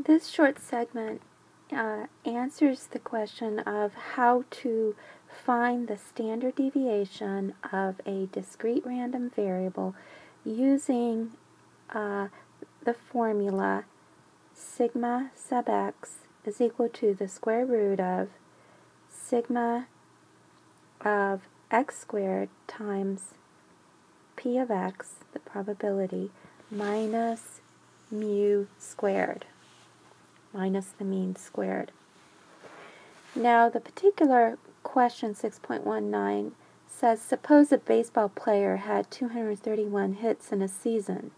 This short segment answers the question of how to find the standard deviation of a discrete random variable using the formula sigma sub x is equal to the square root of sigma of x squared times p of x, the probability, minus mu squared, minus the mean squared. Now the particular question 6.19 says, suppose a baseball player had 231 hits in a season.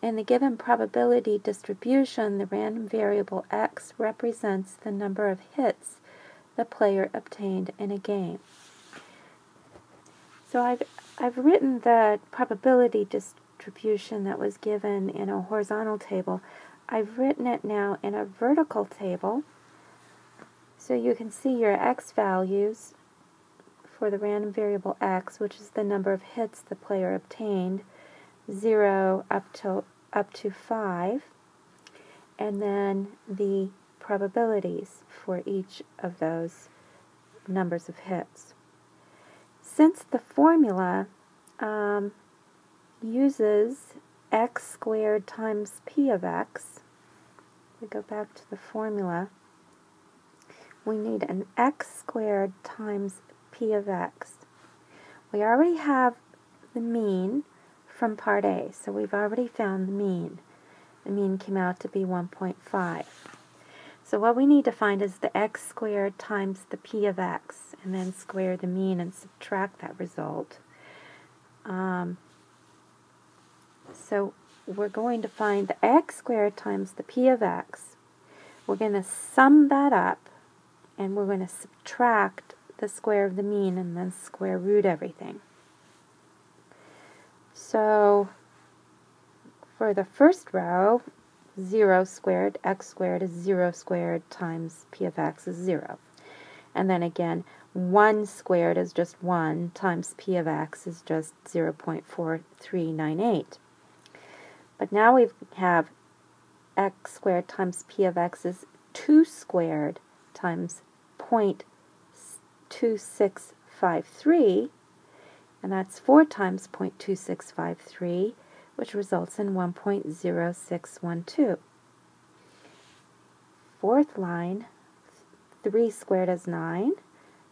In the given probability distribution, the random variable x represents the number of hits the player obtained in a game. So I've written the probability distribution that was given in a horizontal table. I've written it now in a vertical table, so you can see your x values for the random variable x, which is the number of hits the player obtained, 0 up to 5, and then the probabilities for each of those numbers of hits. Since the formula uses x squared times p of x, we go back to the formula, we need an x squared times p of x. We already have the mean from part A, so we've already found the mean. The mean came out to be 1.5. So what we need to find is the x squared times the p of x, and then square the mean and subtract that result. So we're going to find the x squared times the p of x. We're going to sum that up, and we're going to subtract the square of the mean and then square root everything. So for the first row, 0 squared, x squared is 0 squared times p of x is 0. And then again, 1 squared is just 1 times p of x is just 0.4398. But now we have x squared times p of x is 2 squared times 0.2653, and that's 4 times 0.2653, which results in 1.0612. Fourth line, 3 squared is 9,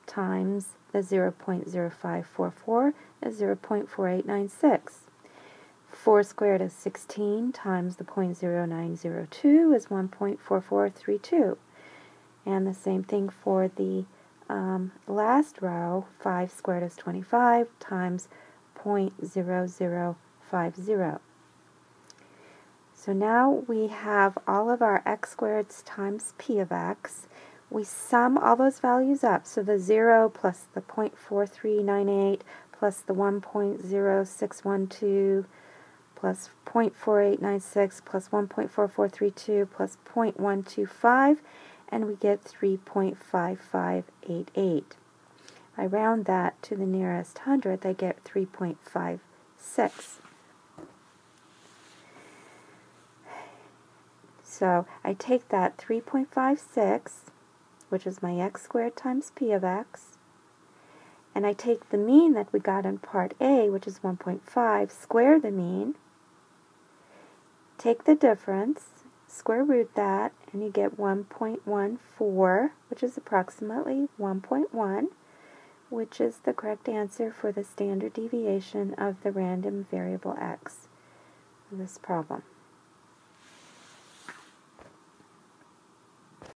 times the 0.0544 is 0.4896. 4 squared is 16, times the 0.0902 is 1.4432. And the same thing for the last row, 5 squared is 25, times 0.0050. So now we have all of our x squareds times p of x. We sum all those values up, so the 0 plus the 0.4398 plus the 1.0612 plus 0.4896 plus 1.4432 plus 0.125, and we get 3.5588. I round that to the nearest hundredth, I get 3.56. So I take that 3.56, which is my x squared times p of x, and I take the mean that we got in part A, which is 1.5, square the mean, take the difference, square root that, and you get 1.14, which is approximately 1.1, which is the correct answer for the standard deviation of the random variable x in this problem.